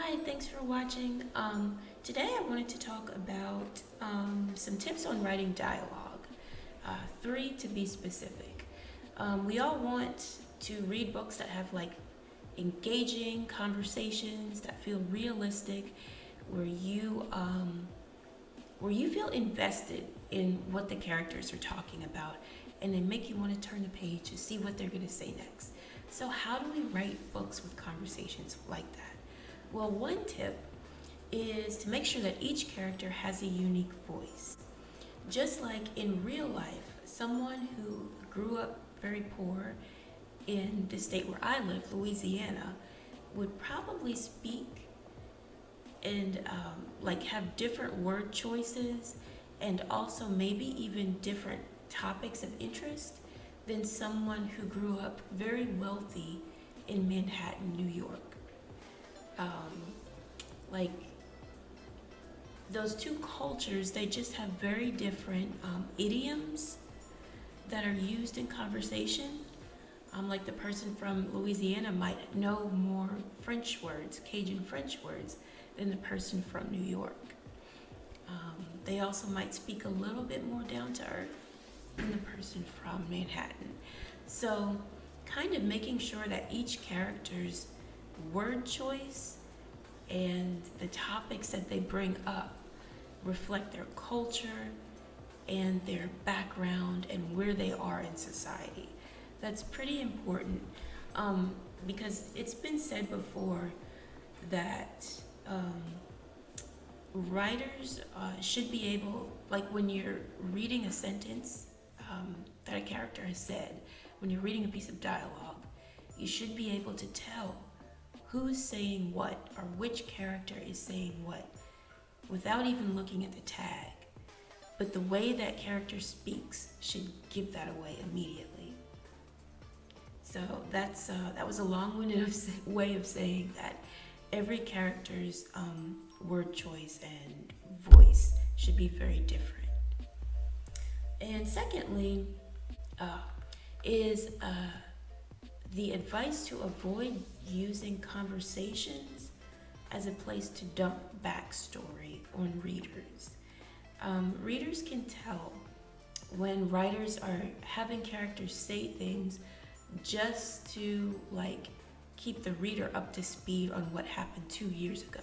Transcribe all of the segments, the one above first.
Hi, thanks for watching. Today I wanted to talk about some tips on writing dialogue, three to be specific. We all want to read books that have engaging conversations that feel realistic, where you feel invested in what the characters are talking about, and they make you want to turn the page to see what they're going to say next. So, how do we write books with conversations like that? Well, one tip is to make sure that each character has a unique voice. Just like in real life, someone who grew up very poor in the state where I live, Louisiana, would probably speak and have different word choices and also maybe even different topics of interest than someone who grew up very wealthy in Manhattan, New York. Um, like those two cultures, they just have very different idioms that are used in conversation. Like the person from Louisiana might know more French words, Cajun French words, than the person from New York. They also might speak a little bit more down to earth than the person from Manhattan. So, kind of making sure that each character's word choice and the topics that they bring up reflect their culture and their background and where they are in society. That's pretty important because it's been said before that writers should be able, like when you're reading a sentence that a character has said, when you're reading a piece of dialogue, you should be able to tell who's saying what or which character is saying what without even looking at the tag. But the way that character speaks should give that away immediately. So that was a long-winded way of saying that every character's word choice and voice should be very different. And secondly, is the advice to avoid using conversations as a place to dump backstory on readers. Readers can tell when writers are having characters say things just to keep the reader up to speed on what happened 2 years ago.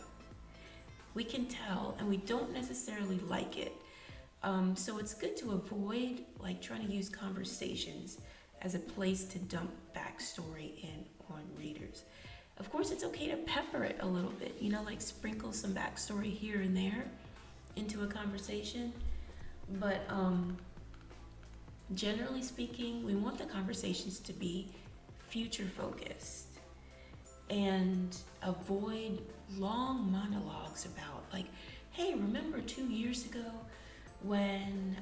We can tell, and we don't necessarily like it. So it's good to avoid trying to use conversations as a place to dump backstory in on readers. Of course, it's okay to pepper it a little bit, sprinkle some backstory here and there into a conversation. But generally speaking, we want the conversations to be future focused and avoid long monologues about, hey, remember 2 years ago when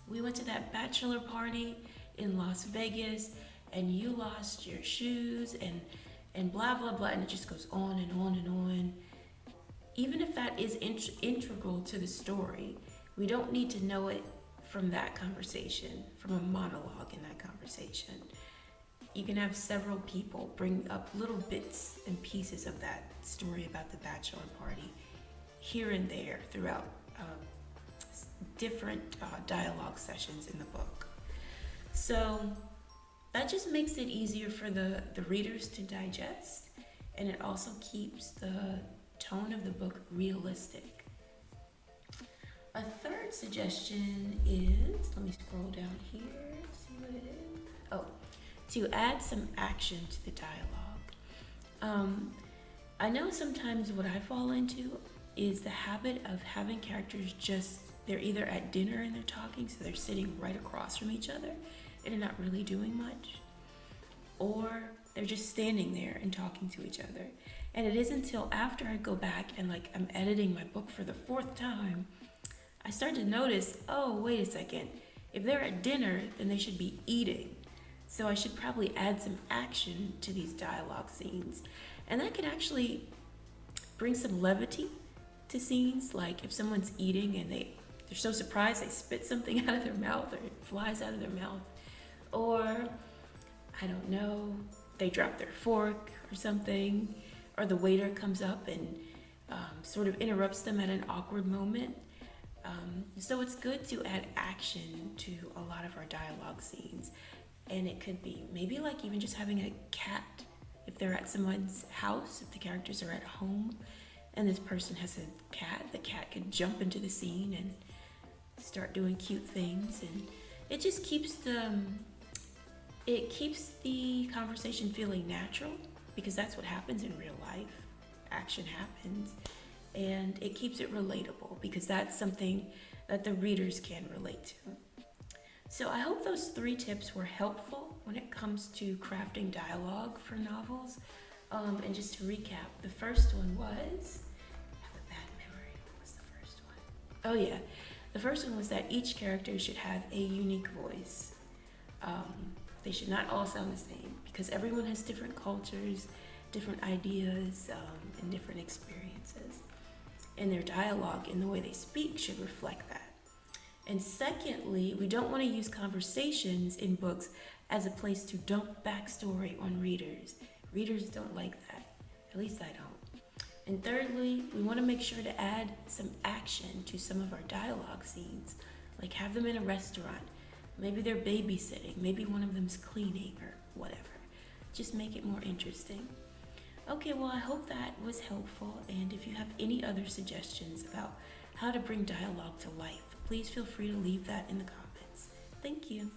we went to that bachelor party in Las Vegas and you lost your shoes and blah blah blah, and it just goes on and on and on. Even if that is integral to the story, we don't need to know it from that conversation, from a monologue in that conversation. You can have several people bring up little bits and pieces of that story about the bachelor party here and there throughout different dialogue sessions in the book. So that just makes it easier for the readers to digest, and it also keeps the tone of the book realistic. A third suggestion is, let me scroll down here, see what it is. Oh, to add some action to the dialogue. I know sometimes what I fall into is the habit of having characters they're either at dinner and they're talking, so they're sitting right across from each other and they're not really doing much. Or they're just standing there and talking to each other. And it isn't until after I go back and I'm editing my book for the fourth time, I start to notice, oh, wait a second. If they're at dinner, then they should be eating. So I should probably add some action to these dialogue scenes. And that can actually bring some levity to scenes, like if someone's eating and they're so surprised they spit something out of their mouth or it flies out of their mouth. Or, I don't know, they drop their fork or something. or the waiter comes up and sort of interrupts them at an awkward moment. So it's good to add action to a lot of our dialogue scenes. And it could be maybe like even just having a cat if they're at someone's house, if the characters are at home and this person has a cat, the cat could jump into the scene and start doing cute things, and it just keeps the conversation feeling natural, because that's what happens in real life. Action happens, and it keeps it relatable because that's something that the readers can relate to. So I hope those 3 tips were helpful when it comes to crafting dialogue for novels. And just to recap, the first one was, I have a bad memory. What was the first one? Oh yeah, the first one was that each character should have a unique voice. They should not all sound the same, because everyone has different cultures, different ideas, and different experiences. And their dialogue and the way they speak should reflect that. And secondly, we don't want to use conversations in books as a place to dump backstory on readers. Readers don't like that. At least I don't. And thirdly, we want to make sure to add some action to some of our dialogue scenes. Like have them in a restaurant. Maybe they're babysitting. Maybe one of them's cleaning or whatever. Just make it more interesting. Okay, well, I hope that was helpful. And if you have any other suggestions about how to bring dialogue to life, please feel free to leave that in the comments. Thank you.